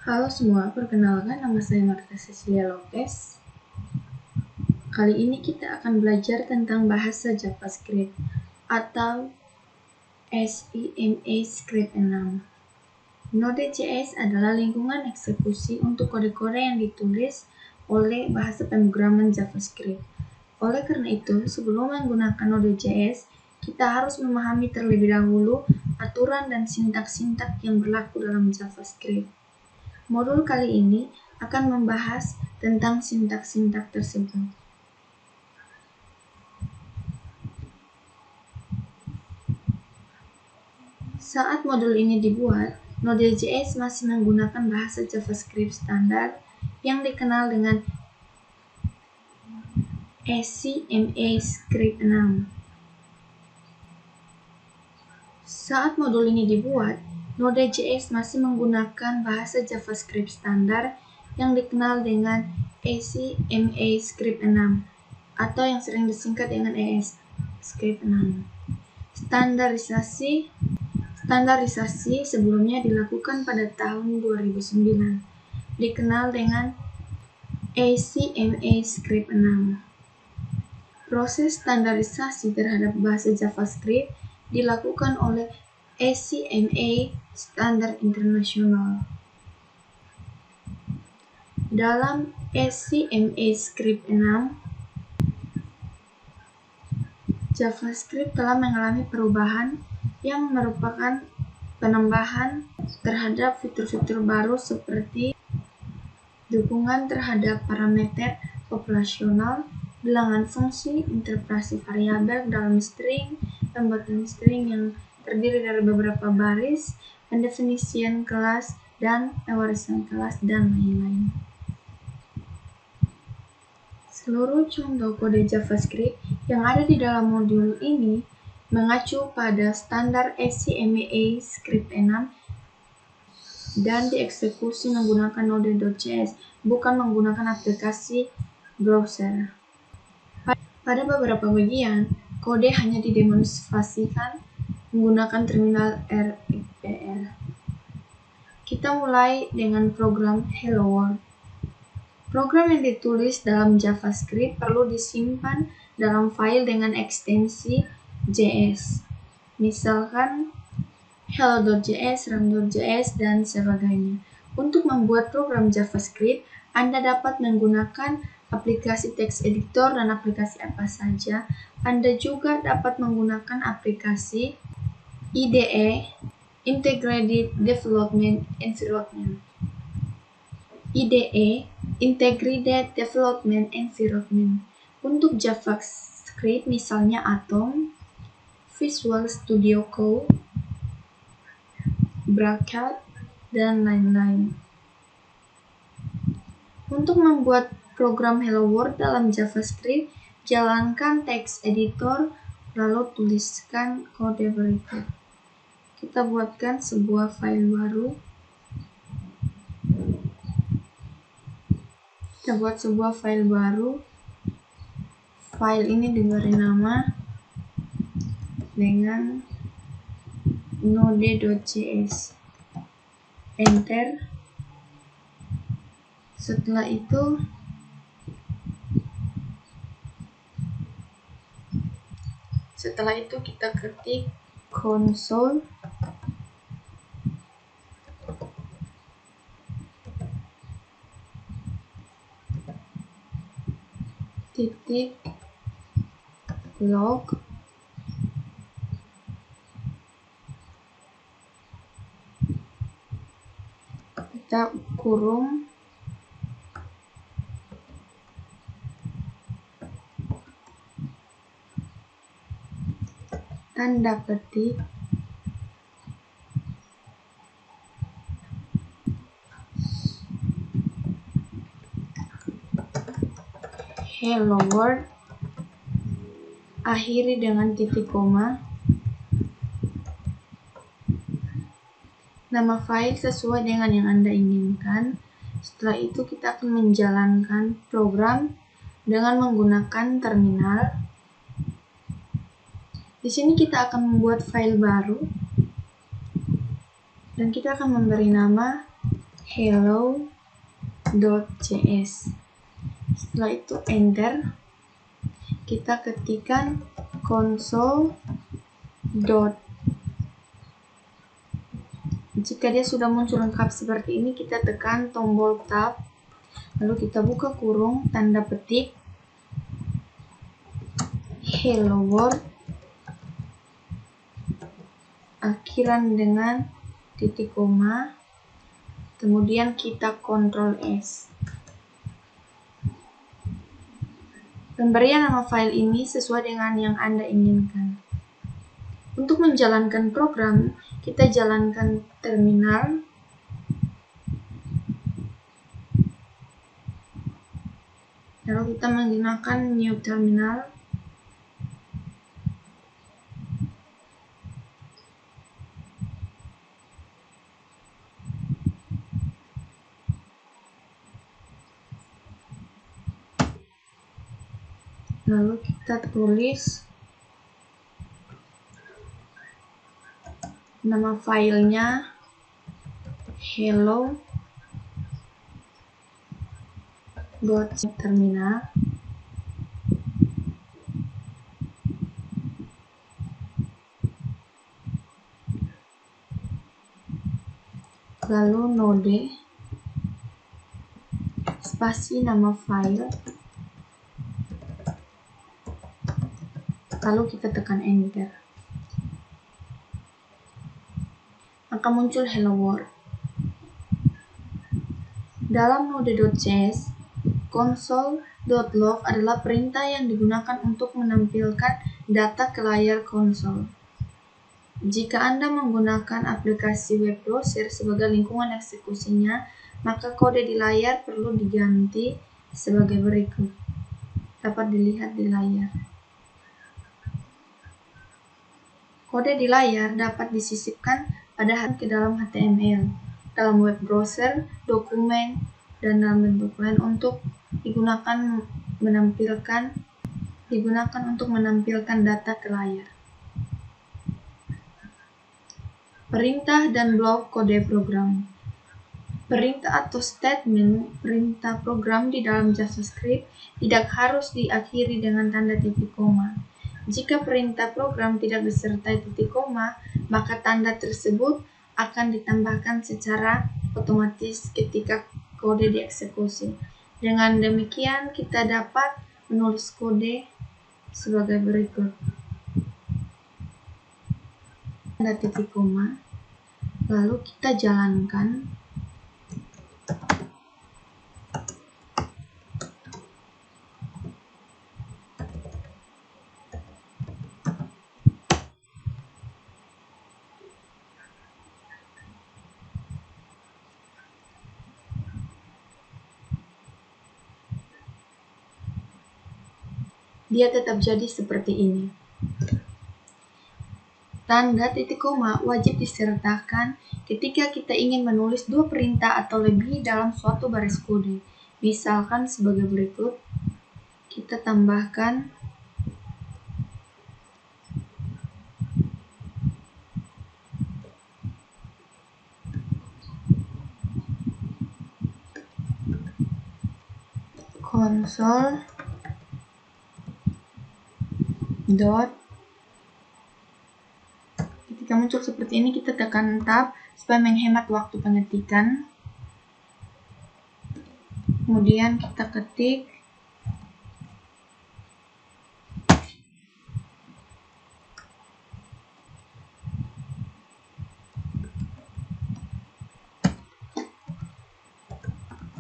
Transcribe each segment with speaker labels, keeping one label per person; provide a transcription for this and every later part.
Speaker 1: Halo semua, perkenalkan nama saya Marta Cecilia Lopez. Kali ini kita akan belajar tentang bahasa JavaScript atau SEMA Script 6. Node.js adalah lingkungan eksekusi untuk kode-kode yang ditulis oleh bahasa pemrograman JavaScript. Oleh karena itu, sebelum menggunakan Node.js, kita harus memahami terlebih dahulu aturan dan sintaks-sintaks yang berlaku dalam JavaScript. Modul kali ini akan membahas tentang sintaks-sintaks tersebut. Saat modul ini dibuat, Node.js masih menggunakan bahasa JavaScript standar yang dikenal dengan SEMA Script 6. Saat modul ini dibuat, Node.js masih menggunakan bahasa JavaScript standar yang dikenal dengan SEMA Script 6 atau yang sering disingkat dengan ES Script 6. Standarisasi sebelumnya dilakukan pada tahun 2009, dikenal dengan SEMA Script 6. Proses standarisasi terhadap bahasa JavaScript dilakukan oleh SEMA Standard Internasional. Dalam SEMA Script 6, JavaScript telah mengalami perubahan yang merupakan penambahan terhadap fitur-fitur baru seperti dukungan terhadap parameter operasional, bilangan fungsi, interpretasi variabel dalam string, pembuatan string yang terdiri dari beberapa baris, pendefinisian kelas, dan pewarisan kelas, dan lain-lain. Seluruh contoh kode JavaScript yang ada di dalam modul ini mengacu pada standar SEMA Script 6 dan dieksekusi menggunakan Node.js, bukan menggunakan aplikasi browser. Pada beberapa bagian, kode hanya didemonstrasikan menggunakan terminal REPL. Kita mulai dengan program Hello World. Program yang ditulis dalam JavaScript perlu disimpan dalam file dengan ekstensi JS, misalkan hello.js, ram.js, dan sebagainya. Untuk membuat program JavaScript, Anda dapat menggunakan aplikasi text editor dan aplikasi apa saja. Anda juga dapat menggunakan aplikasi IDE, Integrated Development Environment. IDE, Integrated Development Environment. Untuk JavaScript misalnya Atom, Visual Studio Code, Bracket, dan lain-lain. Untuk membuat program Hello World dalam JavaScript, jalankan text editor, lalu tuliskan kode berikut. Kita buatkan sebuah file baru. Kita buat sebuah file baru. File ini diberi nama dengan node.js. Enter. Setelah itu kita ketik console .log kita kurung tanda petik Hello World, akhiri dengan titik koma. Nama file sesuai dengan yang Anda inginkan. Setelah itu kita akan menjalankan program dengan menggunakan terminal. Di sini kita akan membuat file baru dan kita akan memberi nama hello.js. Setelah itu enter, kita ketikkan console. Jika dia sudah muncul lengkap seperti ini, kita tekan tombol tab, lalu kita buka kurung, tanda petik, hello world, akhiran dengan titik koma, kemudian kita Ctrl S. Pemberian nama file ini sesuai dengan yang Anda inginkan. Untuk menjalankan program, kita jalankan terminal. Lalu kita menggunakan new terminal. Lalu kita tulis nama filenya hello.terminal. Lalu node spasi nama file, lalu kita tekan enter, maka muncul hello world. Dalam node.js, console.log adalah perintah yang digunakan untuk menampilkan data ke layar konsol. Jika Anda menggunakan aplikasi web browser sebagai lingkungan eksekusinya, maka kode di layar perlu diganti sebagai berikut. Dapat dilihat di layar. Kode di layar dapat disisipkan pada ke dalam HTML, dalam web browser, dokumen, dan dalam bentuk lain untuk digunakan untuk menampilkan data ke layar. Perintah dan blok kode program. Perintah atau statement perintah program di dalam JavaScript tidak harus diakhiri dengan tanda titik koma. Jika perintah program tidak disertai titik koma, maka tanda tersebut akan ditambahkan secara otomatis ketika kode dieksekusi. Dengan demikian, kita dapat menulis kode sebagai berikut. Tanda titik koma, lalu kita jalankan. Dia tetap jadi seperti ini. Tanda titik koma wajib disertakan ketika kita ingin menulis dua perintah atau lebih dalam suatu baris kode. Misalkan sebagai berikut, kita tambahkan console dot. Ketika muncul seperti ini, kita tekan tab supaya menghemat waktu pengetikan. Kemudian kita ketik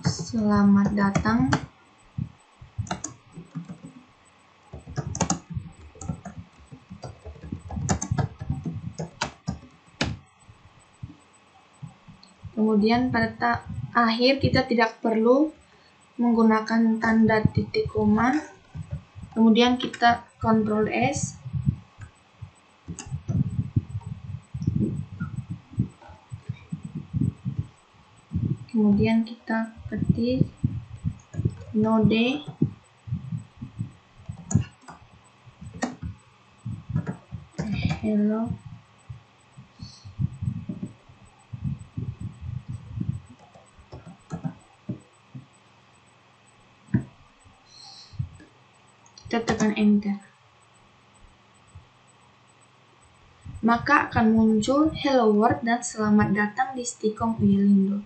Speaker 1: selamat datang kemudian pada akhir kita tidak perlu menggunakan tanda titik koma, kemudian kita Ctrl S, kemudian kita ketik node hello. Kita tekan enter. Maka akan muncul Hello World dan selamat datang di Stikom Uyelindo.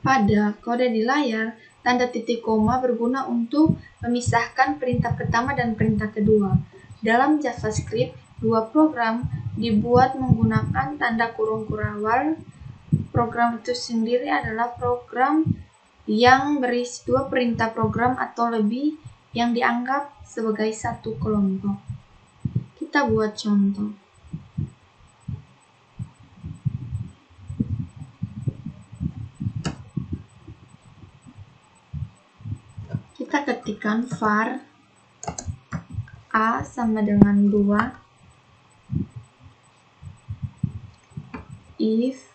Speaker 1: Pada kode di layar, tanda titik koma berguna untuk memisahkan perintah pertama dan perintah kedua. Dalam JavaScript, dua program dibuat menggunakan tanda kurung kurawal. Program itu sendiri adalah program yang berisi dua perintah program atau lebih yang dianggap sebagai satu kelompok. Kita buat contoh. Kita ketikkan var A sama dengan 2 if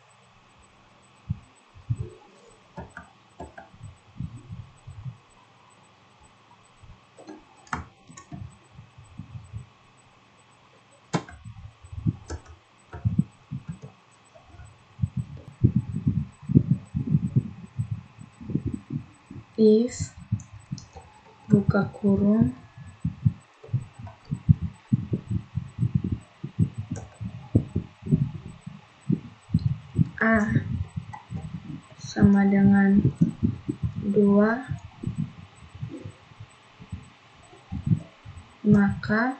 Speaker 1: buka kurung A sama dengan 2, maka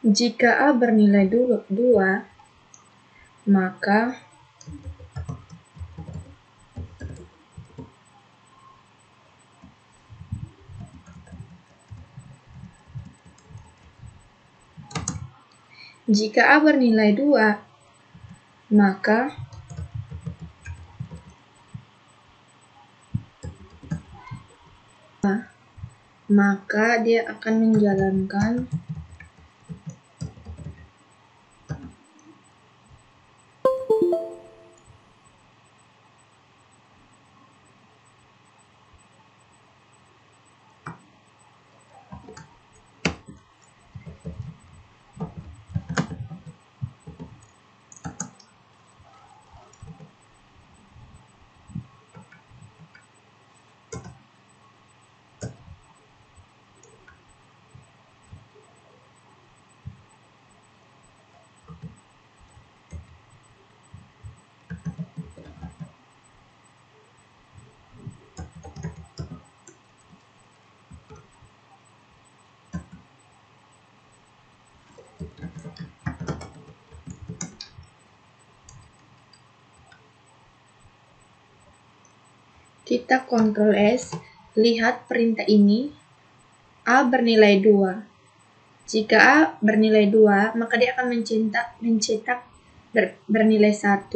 Speaker 1: jika A bernilai 2, maka jika A bernilai 2, maka dia akan menjalankan kita Ctrl S, lihat perintah ini, A bernilai 2. Jika A bernilai 2, maka dia akan mencetak bernilai 1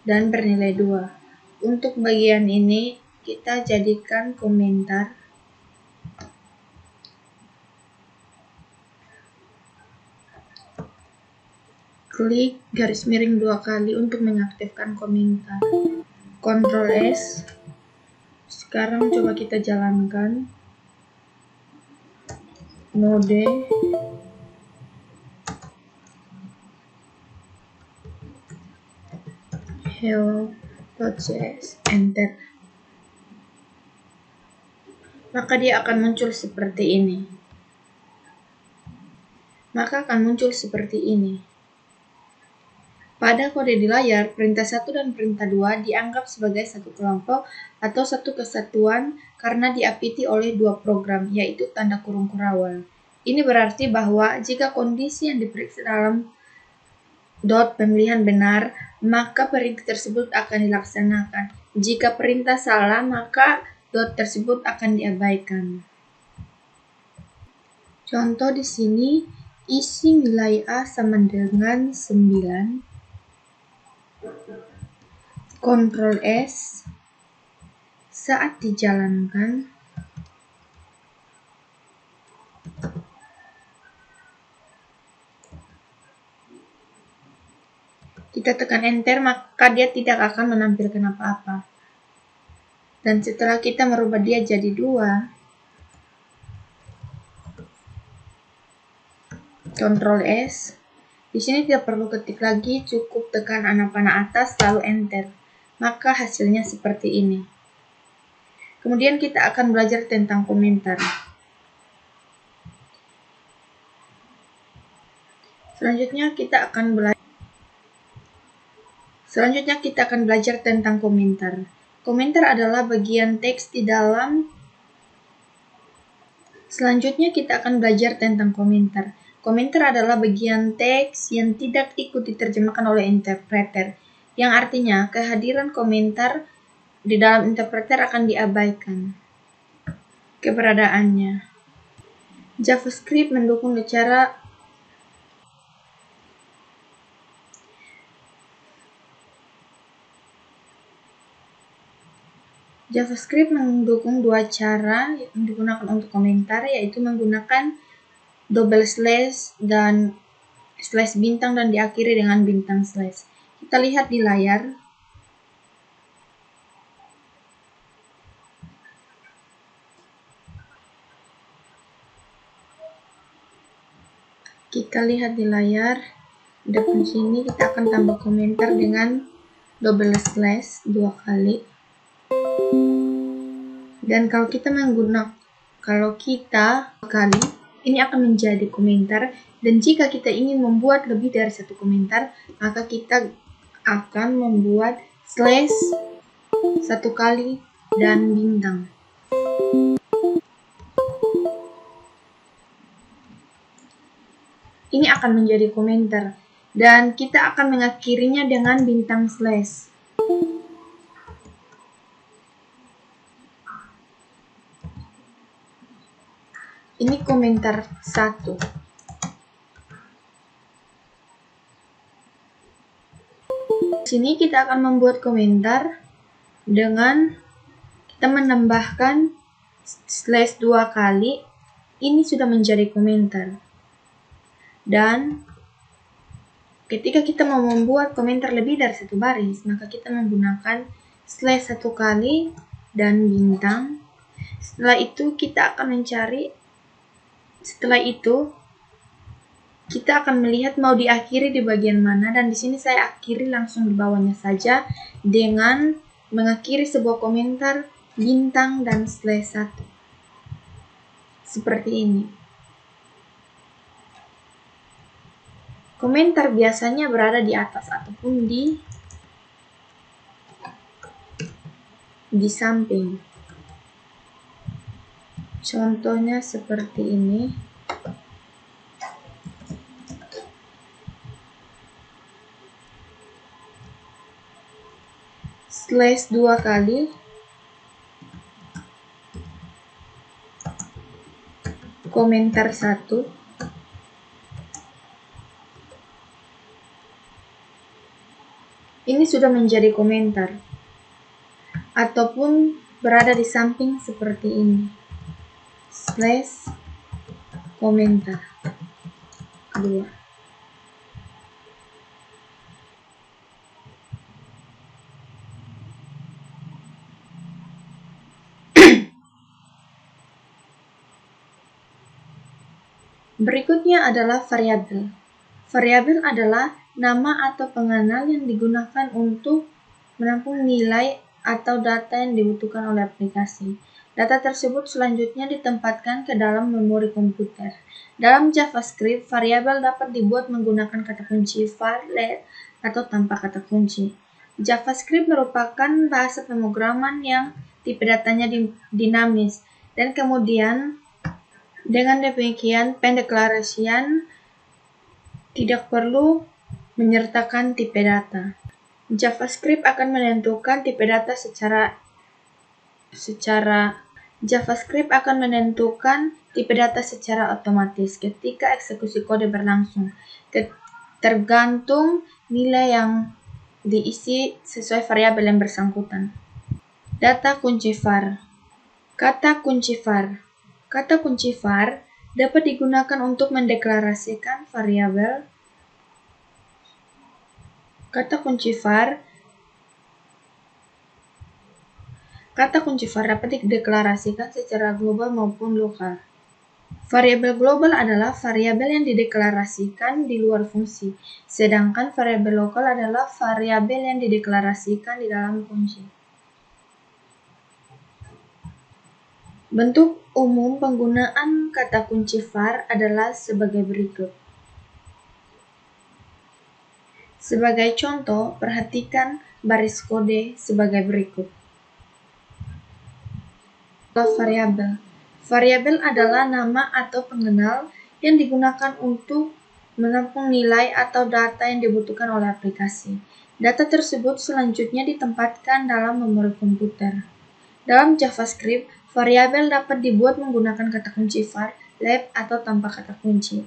Speaker 1: dan bernilai 2. Untuk bagian ini, kita jadikan komentar. Klik garis miring 2 kali untuk mengaktifkan komentar. Ctrl S. Sekarang coba kita jalankan. Node hello.js, enter. Maka dia akan muncul seperti ini. Pada kode di layar, perintah 1 dan perintah 2 dianggap sebagai satu kelompok atau satu kesatuan karena diapiti oleh dua program, yaitu tanda kurung kurawal. Ini berarti bahwa jika kondisi yang diperiksa dalam dot pemilihan benar, maka perintah tersebut akan dilaksanakan. Jika perintah salah, maka dot tersebut akan diabaikan. Contoh di sini, isi nilai A sama dengan 9, Ctrl S, saat dijalankan, kita tekan enter, maka dia tidak akan menampilkan apa-apa. Dan setelah kita merubah dia jadi 2, Ctrl S, di sini tidak perlu ketik lagi, cukup tekan panah atas lalu enter. Maka hasilnya seperti ini. Kemudian kita akan belajar tentang komentar. Selanjutnya kita akan belajar tentang komentar. Komentar adalah bagian teks di dalam. Selanjutnya kita akan belajar tentang komentar. Komentar adalah bagian teks yang tidak ikut diterjemahkan oleh interpreter, yang artinya kehadiran komentar di dalam interpreter akan diabaikan keberadaannya. JavaScript mendukung dua cara yang digunakan untuk komentar, yaitu menggunakan double slash dan slash bintang dan diakhiri dengan bintang slash. Kita lihat di layar. Di fungsi ini kita akan tambah komentar dengan double slash 2 kali. Dan kalau kita kali, ini akan menjadi komentar. Dan jika kita ingin membuat lebih dari satu komentar, maka kita akan membuat slash 1 kali dan bintang. Ini akan menjadi komentar. Dan kita akan mengakhirinya dengan bintang slash. Ini komentar 1. Di sini kita akan membuat komentar dengan kita menambahkan slash 2 kali. Ini sudah menjadi komentar. Dan ketika kita mau membuat komentar lebih dari 1 baris, maka kita menggunakan slash 1 kali dan bintang. Setelah itu kita akan melihat mau diakhiri di bagian mana, dan di sini saya akhiri langsung di bawahnya saja dengan mengakhiri sebuah komentar bintang dan slash 1. Seperti ini. Komentar biasanya berada di atas ataupun di samping. Contohnya seperti ini. Slash 2 kali. Komentar 1. Ini sudah menjadi komentar. Ataupun berada di samping seperti ini. Slash komentar 2. Berikutnya adalah variabel. Variabel adalah nama atau pengenal yang digunakan untuk menampung nilai atau data yang dibutuhkan oleh aplikasi. Data tersebut selanjutnya ditempatkan ke dalam memori komputer. Dalam JavaScript, variabel dapat dibuat menggunakan kata kunci var, let, atau tanpa kata kunci. JavaScript merupakan bahasa pemrograman yang tipe datanya dinamis, dan kemudian dengan demikian pendeklarasian tidak perlu menyertakan tipe data. JavaScript akan menentukan tipe data secara JavaScript akan menentukan tipe data secara otomatis ketika eksekusi kode berlangsung, tergantung nilai yang diisi sesuai variabel yang bersangkutan. Data kunci var. Kata kunci var. Kata kunci var dapat digunakan untuk mendeklarasikan variabel. Kata kunci var dapat dideklarasikan secara global maupun lokal. Variabel global adalah variabel yang dideklarasikan di luar fungsi, sedangkan variabel lokal adalah variabel yang dideklarasikan di dalam fungsi. Bentuk umum penggunaan kata kunci var adalah sebagai berikut. Sebagai contoh, perhatikan baris kode sebagai berikut. Variabel. Variabel adalah nama atau pengenal yang digunakan untuk menampung nilai atau data yang dibutuhkan oleh aplikasi. Data tersebut selanjutnya ditempatkan dalam memori komputer. Dalam JavaScript, variabel dapat dibuat menggunakan kata kunci var, lab, atau tanpa kata kunci.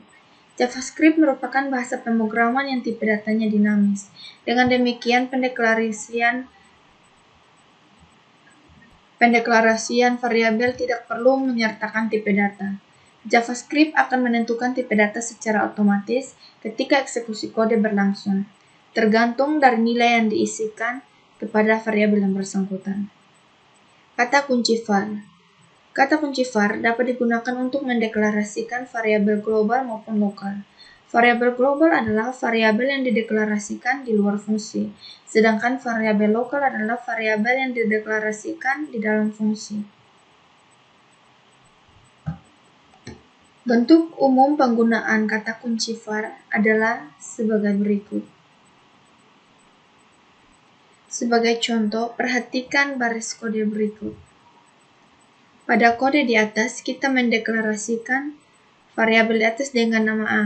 Speaker 1: JavaScript merupakan bahasa pemrograman yang tipe datanya dinamis. Dengan demikian, pendeklarasian variabel tidak perlu menyertakan tipe data. JavaScript akan menentukan tipe data secara otomatis ketika eksekusi kode berlangsung, tergantung dari nilai yang diisikan kepada variabel yang bersangkutan. Kata kunci var. Kata kunci var dapat digunakan untuk mendeklarasikan variabel global maupun lokal. Variabel global adalah variabel yang dideklarasikan di luar fungsi, sedangkan variabel lokal adalah variabel yang dideklarasikan di dalam fungsi. Bentuk umum penggunaan kata kunci var adalah sebagai berikut. Sebagai contoh, perhatikan baris kode berikut. Pada kode di atas, kita mendeklarasikan variabel di atas dengan nama A.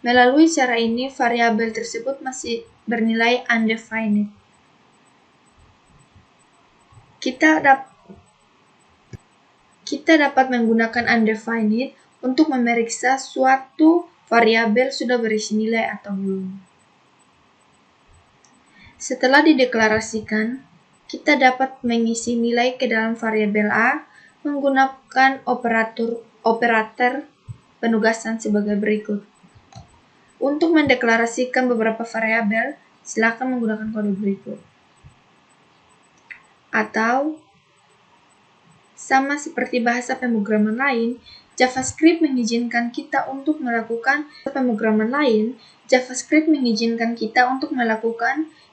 Speaker 1: Melalui cara ini, variabel tersebut masih bernilai undefined. Kita dapat menggunakan undefined untuk memeriksa suatu variabel sudah berisi nilai atau belum. Setelah dideklarasikan, kita dapat mengisi nilai ke dalam variabel A menggunakan operator penugasan sebagai berikut. Untuk mendeklarasikan beberapa variabel, silakan menggunakan kode berikut. Atau, sama seperti bahasa pemrograman lain, JavaScript mengizinkan kita untuk melakukan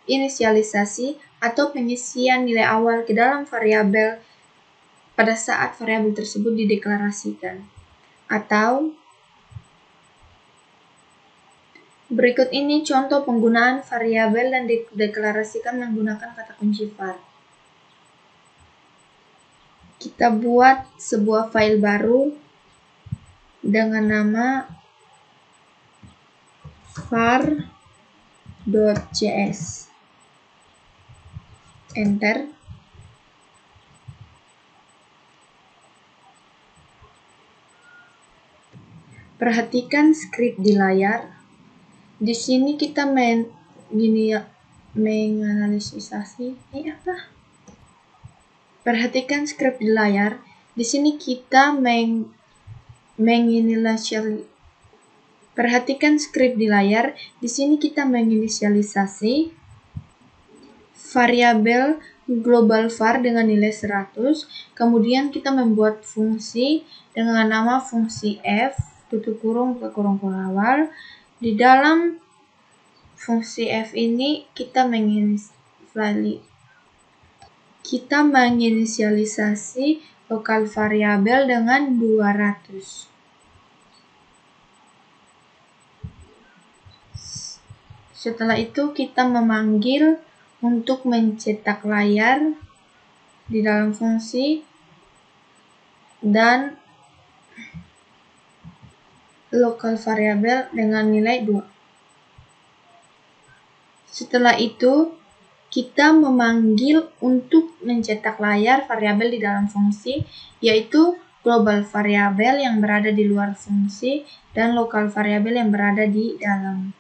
Speaker 1: inisialisasi atau pengisian nilai awal ke dalam variabel pada saat variabel tersebut dideklarasikan. Atau, berikut ini contoh penggunaan variabel yang dideklarasikan menggunakan kata kunci var. Kita buat sebuah file baru dengan nama var.js. Enter. Perhatikan script di layar. Di sini kita Perhatikan script di layar. Di sini kita menginisialisasi variabel global var dengan nilai 100, kemudian kita membuat fungsi dengan nama fungsi f buka kurung awal. Di dalam fungsi f ini kita menginisialisasi lokal variabel dengan 200. Setelah itu kita memanggil untuk mencetak layar di dalam fungsi dan lokal variabel dengan nilai 2. Setelah itu kita memanggil untuk mencetak layar variabel di dalam fungsi, yaitu global variabel yang berada di luar fungsi dan lokal variabel yang berada di dalam.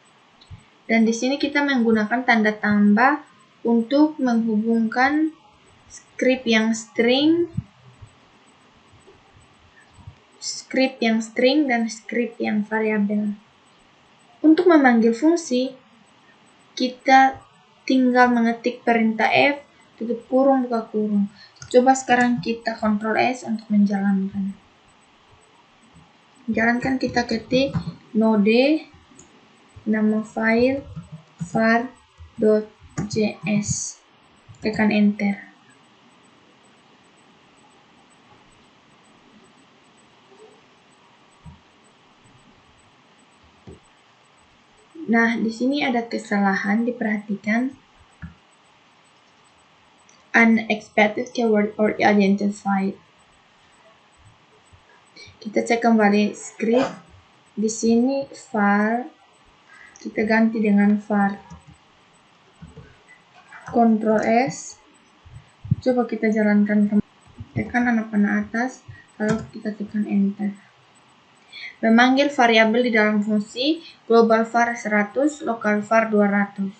Speaker 1: Dan di sini kita menggunakan tanda tambah untuk menghubungkan script yang string dan script yang variabel. Untuk memanggil fungsi, kita tinggal mengetik perintah F, tutup kurung, buka kurung. Coba sekarang kita Ctrl S untuk menjalankan. Jalankan, kita ketik node, nama file var.js. Tekan enter. Nah, di sini ada kesalahan, diperhatikan. Unexpected keyword or identified. Kita cek kembali script. Di sini var, kita ganti dengan var. Ctrl S. Coba kita jalankan kembali. Tekan tanda panah atas, lalu kita tekan enter. Memanggil variabel di dalam fungsi global var 100, lokal var 200.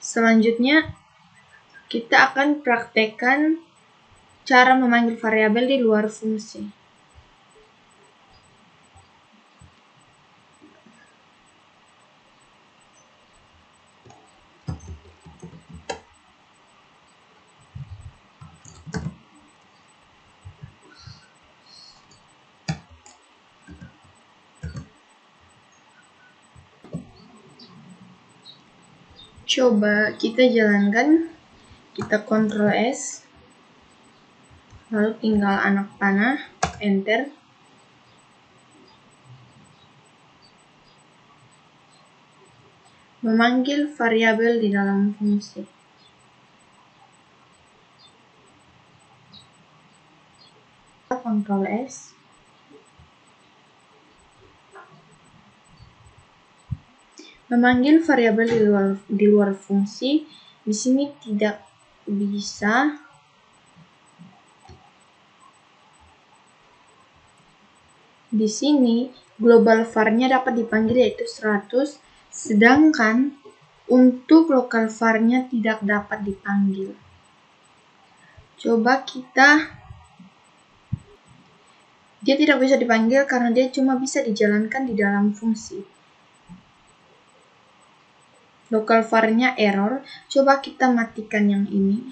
Speaker 1: Selanjutnya, kita akan praktekkan cara memanggil variabel di luar fungsi. Coba kita jalankan, kita Ctrl S, lalu tinggal anak panah, enter. Memanggil variabel di dalam fungsi. Ctrl S. Memanggil variabel di luar fungsi, di sini tidak bisa. Di sini global var-nya dapat dipanggil yaitu 100, sedangkan untuk lokal var-nya tidak dapat dipanggil. Coba dia tidak bisa dipanggil karena dia cuma bisa dijalankan di dalam fungsi. Lokal var-nya error. Coba kita matikan yang ini.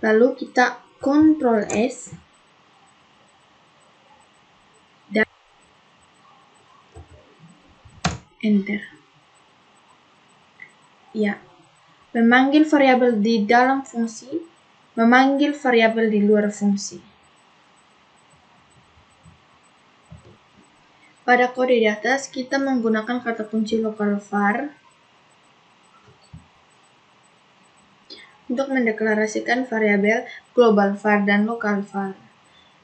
Speaker 1: Lalu kita Ctrl S dan enter. Ya. Memanggil variabel di dalam fungsi, memanggil variabel di luar fungsi. Pada kode di atas, kita menggunakan kata kunci lokal var untuk mendeklarasikan variabel global var dan lokal var.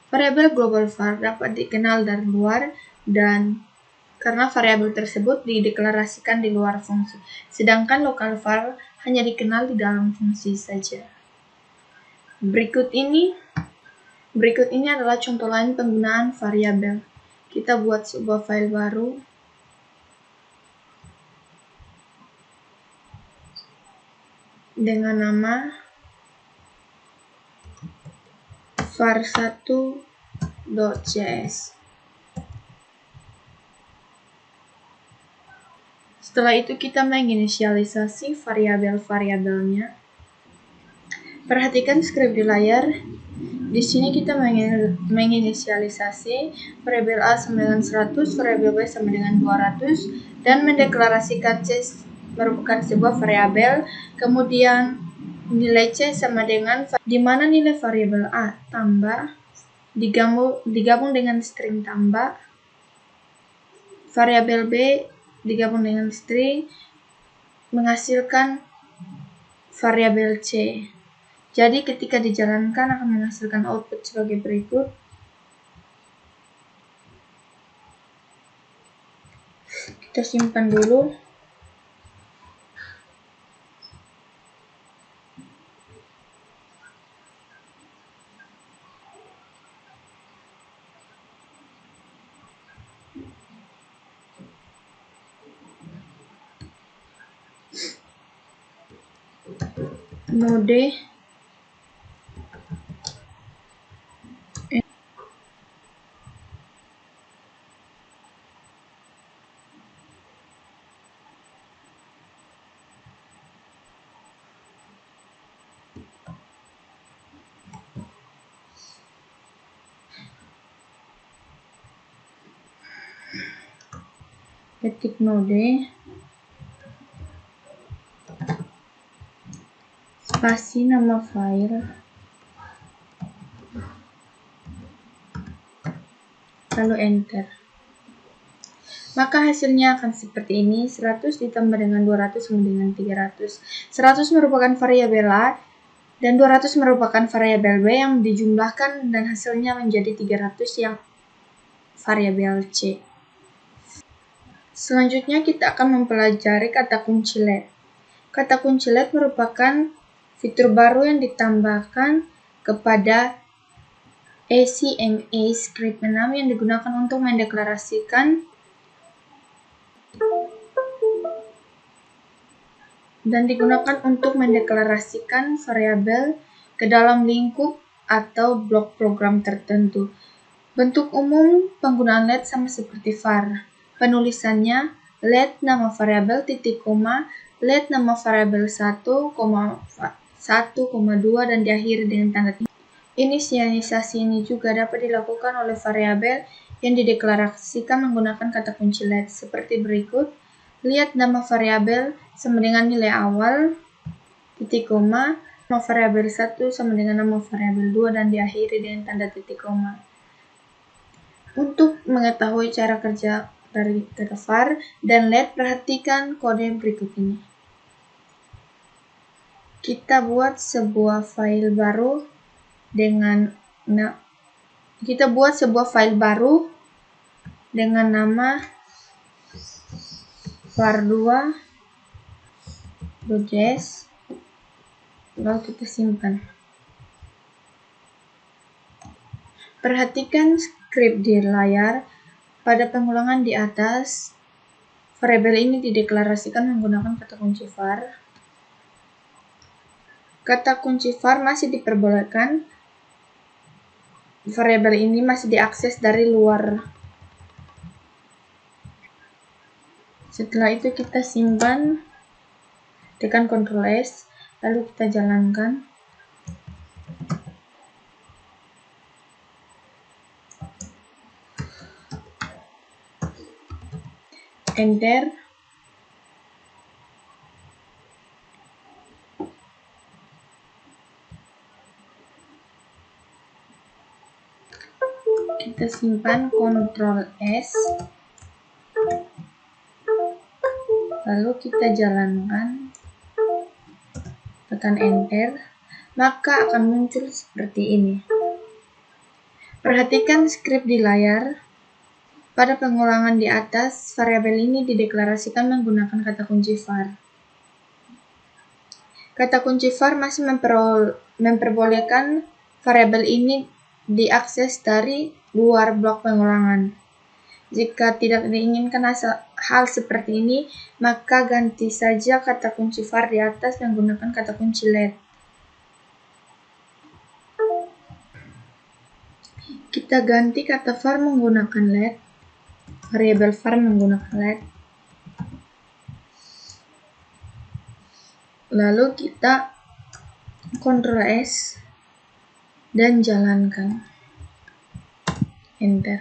Speaker 1: Variabel global var dapat dikenal dari luar dan karena variabel tersebut dideklarasikan di luar fungsi, sedangkan lokal var hanya dikenal di dalam fungsi saja. Berikut ini adalah contoh lain penggunaan variabel. Kita buat sebuah file baru. Dengan nama var1.js. Setelah itu kita menginisialisasi variabel-variabelnya. Perhatikan script di layar. Di sini kita menginisialisasi variabel A sama dengan 100, variabel B sama dengan 200, dan mendeklarasikan C merupakan sebuah variabel. Kemudian nilai C sama dengan di mana nilai variabel A tambah digabung dengan string tambah, variabel B digabung dengan string, menghasilkan variabel C. Jadi ketika dijalankan akan menghasilkan output sebagai berikut. Kita simpan dulu. Node ketik node spasi nama file lalu enter. Maka hasilnya akan seperti ini, 100 ditambah dengan 200 sama dengan 300. 100 merupakan variabel A dan 200 merupakan variabel B yang dijumlahkan dan hasilnya menjadi 300 yang variabel C. Selanjutnya kita akan mempelajari kata kunci LED. Kata kunci LED merupakan fitur baru yang ditambahkan kepada ACMA script 6 yang digunakan untuk mendeklarasikan variabel ke dalam lingkup atau blok program tertentu. Bentuk umum penggunaan LED sama seperti var. Penulisannya LED nama variabel titik koma, LED nama variabel 1, 1,2 dan diakhiri dengan tanda titik. Inisialisasi ini juga dapat dilakukan oleh variabel yang dideklarasikan menggunakan kata kunci LED seperti berikut. Lihat nama variabel sama dengan nilai awal, titik koma, nama variabel 1 sama dengan nama variabel 2 dan diakhiri dengan tanda titik koma. Untuk mengetahui cara kerja dari kata var dan LED, perhatikan kode berikut ini. Kita buat sebuah file baru dengan nama var2.js, lalu kita simpan. Perhatikan script di layar. Pada pengulangan di atas, variabel ini dideklarasikan menggunakan kata kunci var. Kata kunci var masih diperbolehkan. Variabel ini masih diakses dari luar. Setelah itu kita simpan, tekan Ctrl S, lalu kita jalankan. Enter. Kita simpan, Ctrl S, lalu kita jalankan, tekan enter, maka akan muncul seperti ini. Perhatikan script di layar. Pada pengulangan di atas, variabel ini dideklarasikan menggunakan kata kunci var. Kata kunci var masih memperbolehkan variabel ini diakses dari luar blok pengulangan. Jika tidak diinginkan hal seperti ini, maka ganti saja kata kunci var di atas menggunakan kata kunci LED. Kita ganti kata var menggunakan LED, variabel var menggunakan LED. Lalu kita Ctrl S dan jalankan. Enter.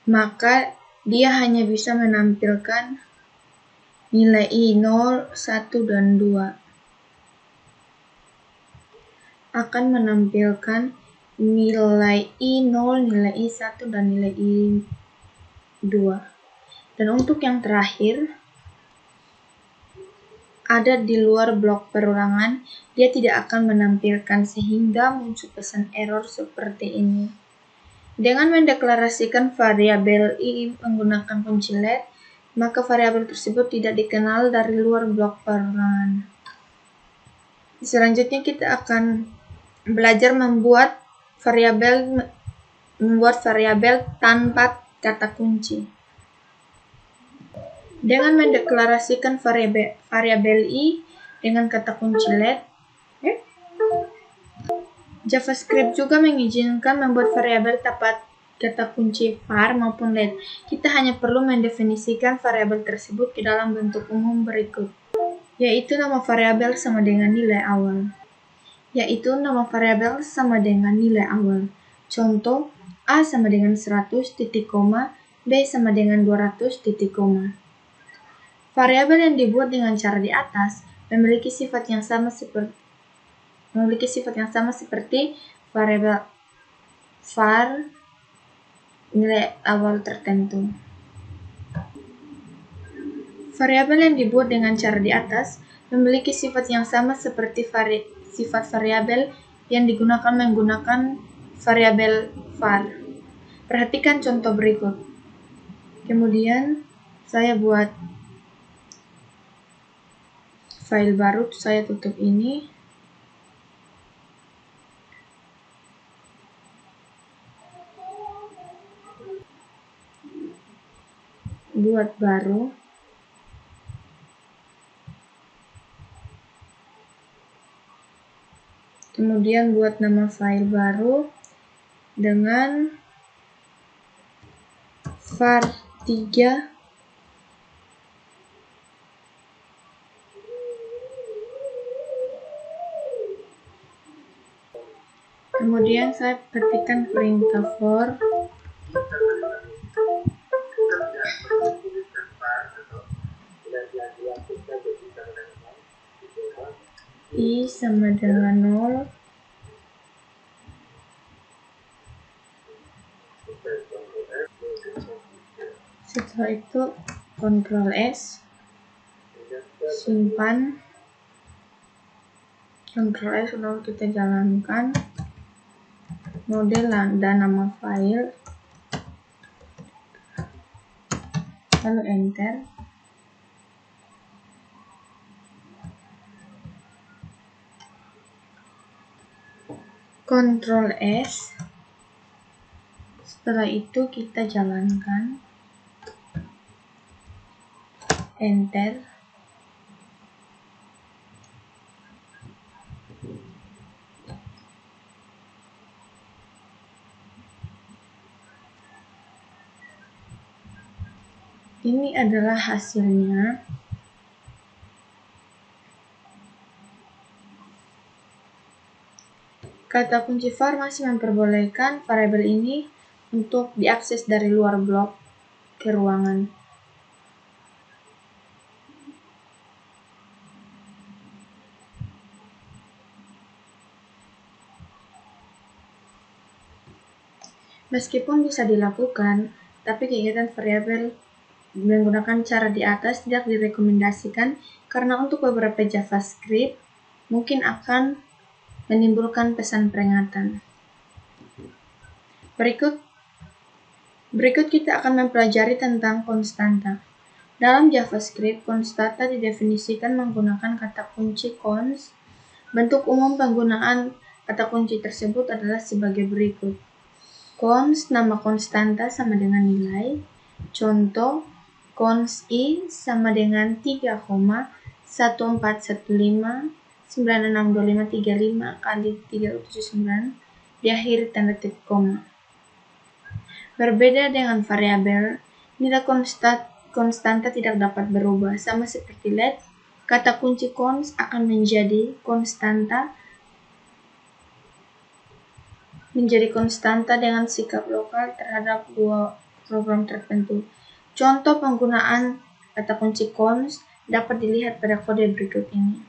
Speaker 1: Maka dia hanya bisa menampilkan nilai I0, 1, dan 2. Akan menampilkan nilai I0, nilai I1, dan nilai I2. Dan untuk yang terakhir, ada di luar blok perulangan, dia tidak akan menampilkan sehingga muncul pesan error seperti ini. Dengan mendeklarasikan variabel i menggunakan kunci let, maka variabel tersebut tidak dikenal dari luar blok perulangan. Selanjutnya kita akan belajar membuat variabel tanpa kata kunci. Dengan mendeklarasikan variabel i dengan kata kunci let, JavaScript juga mengizinkan membuat variabel tanpa kata kunci var maupun let. Kita hanya perlu mendefinisikan variabel tersebut ke dalam bentuk umum berikut, yaitu nama variabel sama dengan nilai awal. Contoh, A sama dengan 100, titik koma, B sama dengan 200, titik koma. Variabel yang dibuat dengan cara di atas memiliki sifat yang sama seperti variabel var nilai awal tertentu. Variabel yang dibuat dengan cara di atas memiliki sifat yang sama seperti sifat variabel yang digunakan menggunakan variabel var. Perhatikan contoh berikut. Kemudian saya buat file baru, saya tutup ini. Buat baru. Kemudian buat nama file baru dengan var3 kemudian saya ketikkan perintah for i sama dengan 0. Setelah itu Ctrl S, simpan, Ctrl S lalu kita jalankan model dan nama file, lalu enter. Ctrl S, setelah itu kita jalankan, enter. Ini adalah hasilnya. Kata kunci var masih memperbolehkan variabel ini untuk diakses dari luar blok ke ruangan. Meskipun bisa dilakukan, tapi kegiatan variabel menggunakan cara di atas tidak direkomendasikan karena untuk beberapa JavaScript mungkin akan menimbulkan pesan peringatan. Berikut kita akan mempelajari tentang konstanta. Dalam JavaScript, konstanta didefinisikan menggunakan kata kunci const. Bentuk umum penggunaan kata kunci tersebut adalah sebagai berikut. Const nama konstanta sama dengan nilai. Contoh, const i sama dengan 3,1415962535 kali 379 diakhiri tanda titik koma. Berbeda dengan variabel, nilai konstanta tidak dapat berubah. Sama seperti let, kata kunci const akan menjadi konstanta dengan sikap lokal terhadap dua program tertentu. Contoh penggunaan kata kunci const dapat dilihat pada kode berikut ini.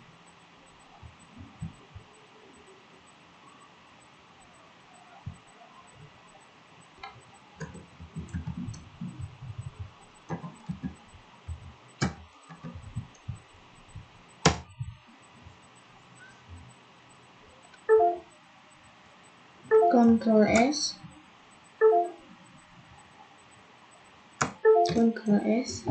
Speaker 1: Ctrl S, Ctrl S,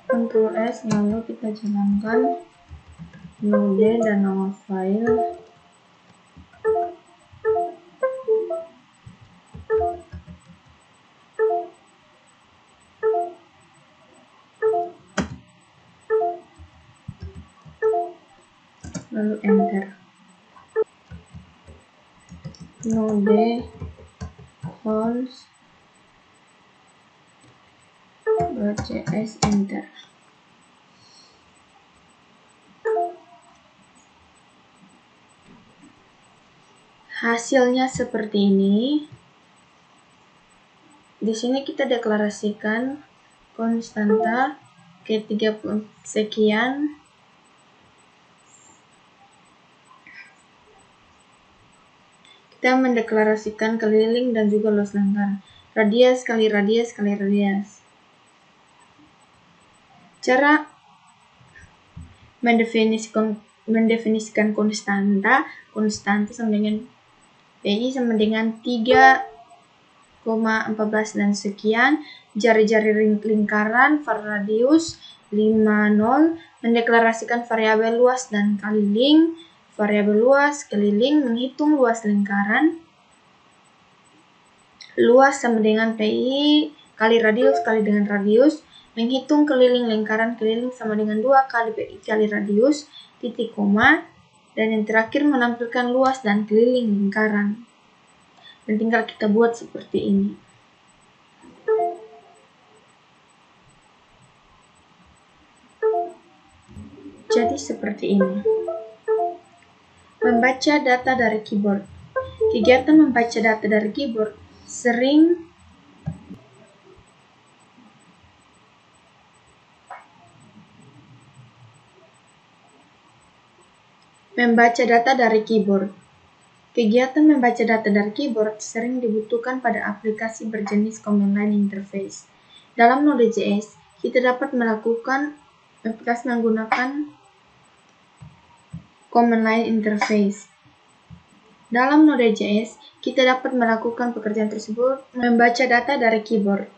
Speaker 1: Ctrl S, lalu kita jalankan node dan nama file. Lalu enter. Node const.js, enter. Hasilnya seperti ini. Di sini kita deklarasikan konstanta ke 30 sekian. Kita mendeklarasikan keliling dan juga luas lingkaran. Radius kali radius kali radius. Cara mendefinisikan konstanta sama dengan PI sama dengan 3,14 dan sekian. Jari-jari lingkaran var radius 50. Mendeklarasikan variabel luas dan keliling. Variabel luas, keliling, menghitung luas lingkaran. Luas sama dengan PI kali radius kali dengan radius. Menghitung keliling lingkaran, keliling sama dengan 2 kali PI kali radius, titik koma. Dan yang terakhir menampilkan luas dan keliling lingkaran. Dan tinggal kita buat seperti ini. Jadi seperti ini. Membaca data dari keyboard. Kegiatan membaca data dari keyboard sering membaca data dari keyboard. Kegiatan membaca data dari keyboard sering dibutuhkan pada aplikasi berjenis command line interface. Dalam Node.js, kita dapat melakukan aplikasi menggunakan command line interface. Dalam Node.js, kita dapat melakukan pekerjaan tersebut membaca data dari keyboard.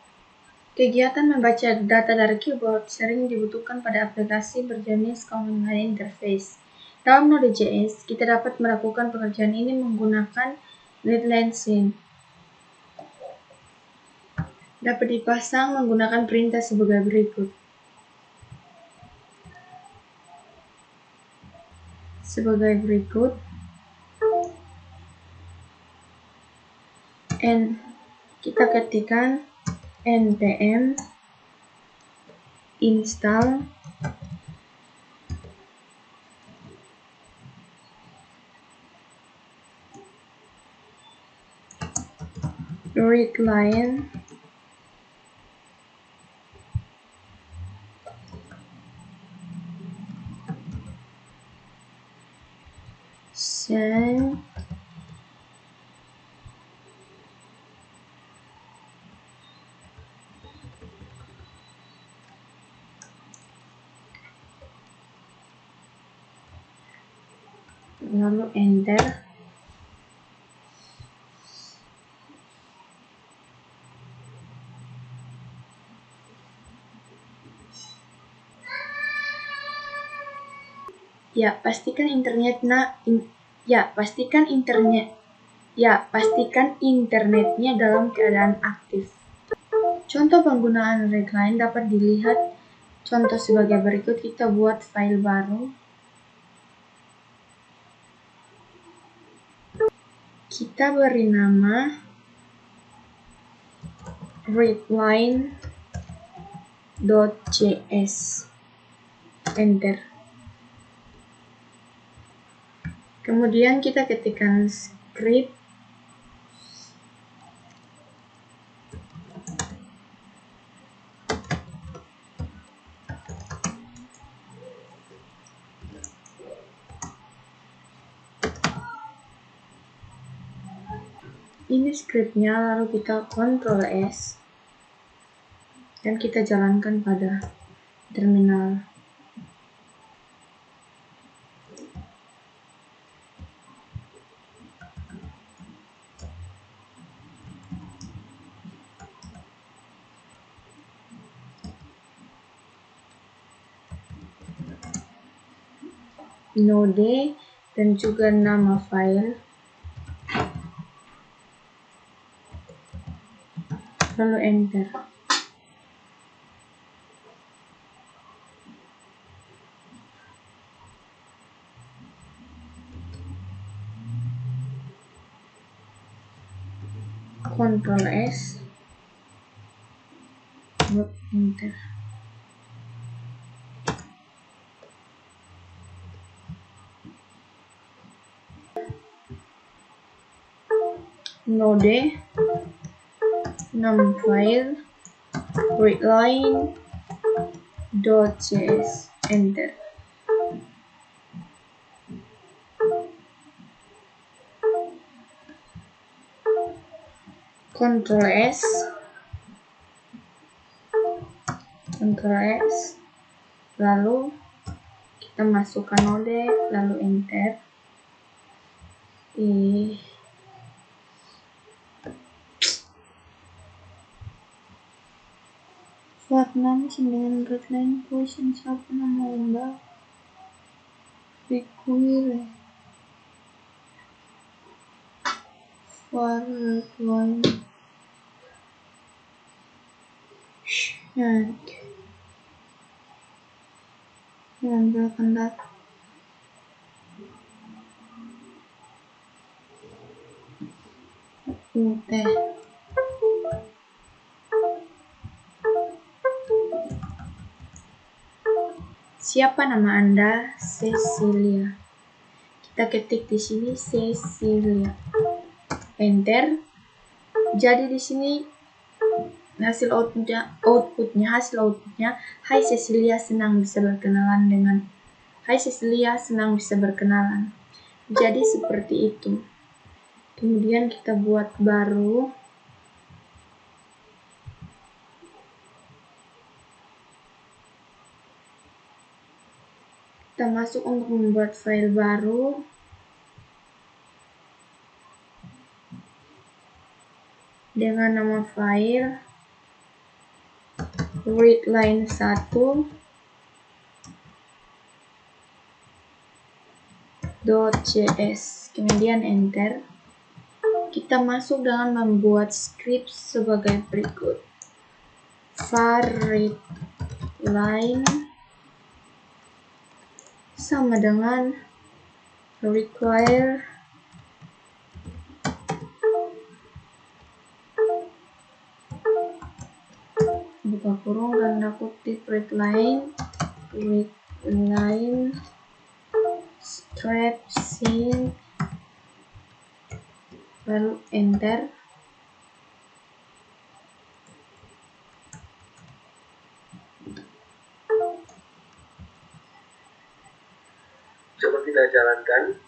Speaker 1: Kegiatan membaca data dari keyboard sering dibutuhkan pada aplikasi berjenis command line interface. Dalam Node.js, kita dapat melakukan pekerjaan ini menggunakan readline scene. Dapat dipasang menggunakan perintah sebagai berikut. Kita ketikkan npm install readline scene lalu enter. Pastikan internetnya dalam keadaan aktif. Contoh penggunaan readline dapat dilihat contoh sebagai berikut. Kita buat file baru. Kita beri nama readline.js. enter. Kemudian kita ketikkan script ini scriptnya, lalu kita Ctrl S dan kita jalankan pada terminal. Node dan juga nama file, lalu enter. Ctrl S, lalu enter. Node, nama file, readline.js, enter. Ctrl S, lalu kita masukkan node, lalu enter. Warna dengan redline position siapa nama Anda? Require for redline shank menambahkan data UT. Siapa nama Anda? Cecilia. Kita ketik di sini Cecilia. Enter. Jadi di sini hasil outputnya, Hai Cecilia, senang bisa berkenalan dengan. Hai Cecilia, senang bisa berkenalan. Jadi seperti itu. Kemudian kita buat baru. Kita masuk untuk membuat file baru. Dengan nama file readline1.js. Kemudian enter. Kita masuk dengan membuat script sebagai berikut. var readline sama dengan require buka kurung tanda kutip readline strap sync, lalu enter.
Speaker 2: Coba kita jalankan.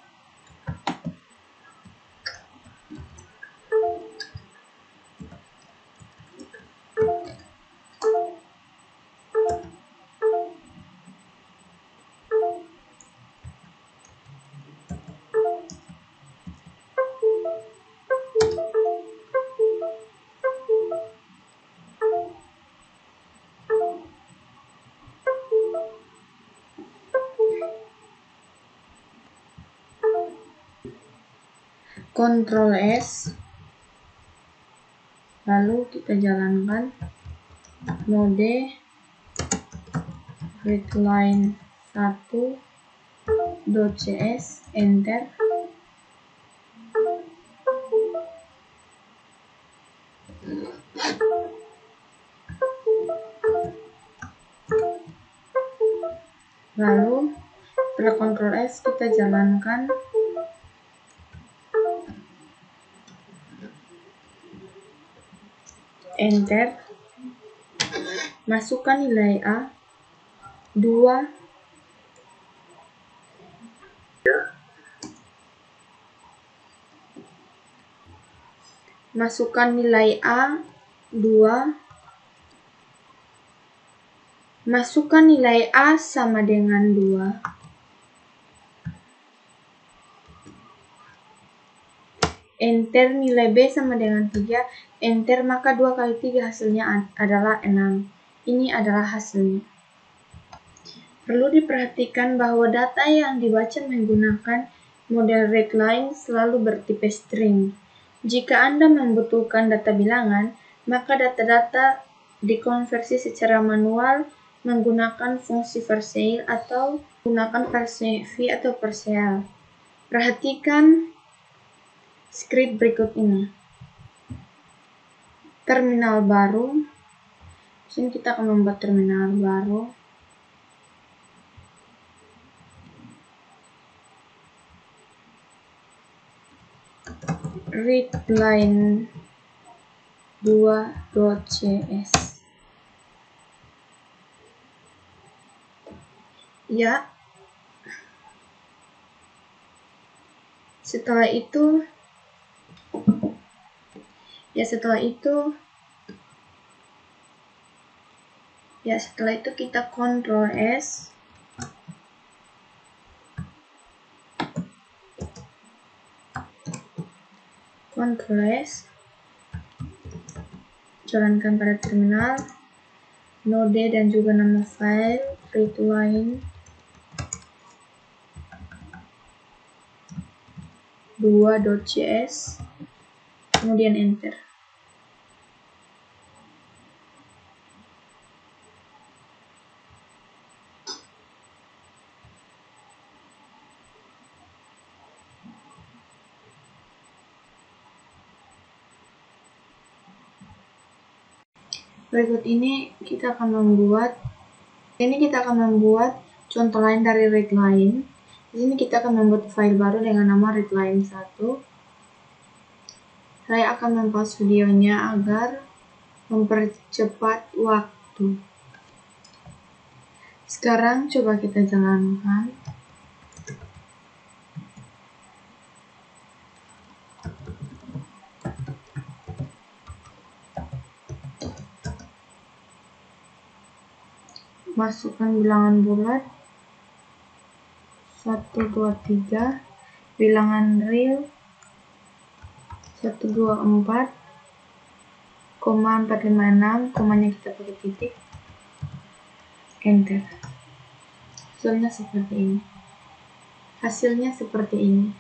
Speaker 1: Ctrl S, lalu kita jalankan node readline1.js, enter. Lalu setelah Ctrl S kita jalankan. Enter. Masukkan nilai A 2. Masukkan nilai A 2. Masukkan nilai A sama dengan 2. Enter. Nilai B sama dengan 3. Enter. Maka 2 kali 3 hasilnya adalah 6. Ini adalah hasilnya. Perlu diperhatikan bahwa data yang dibaca menggunakan model readline selalu bertipe string. Jika Anda membutuhkan data bilangan, maka data-data dikonversi secara manual menggunakan fungsi Verceil atau menggunakan VerV atau Verceil. Perhatikan script berikut ini. Terminal baru. Di sini kita akan membuat terminal baru. Readline 2.cs. Ya. Setelah itu kita Ctrl S. Jalankan pada terminal. Node dan juga nama file readline 2.cs. Kemudian enter. Berikut ini kita akan membuat contoh lain dari readline. Di sini kita akan membuat file baru dengan nama readline 1. Saya akan mempause videonya agar mempercepat waktu. Sekarang coba kita jalankan. Masukkan bilangan bulat 1, 2, 3, bilangan real 1, 2, 4, koma 4, 5, 6, komanya kita pakai titik, enter. Hasilnya seperti ini.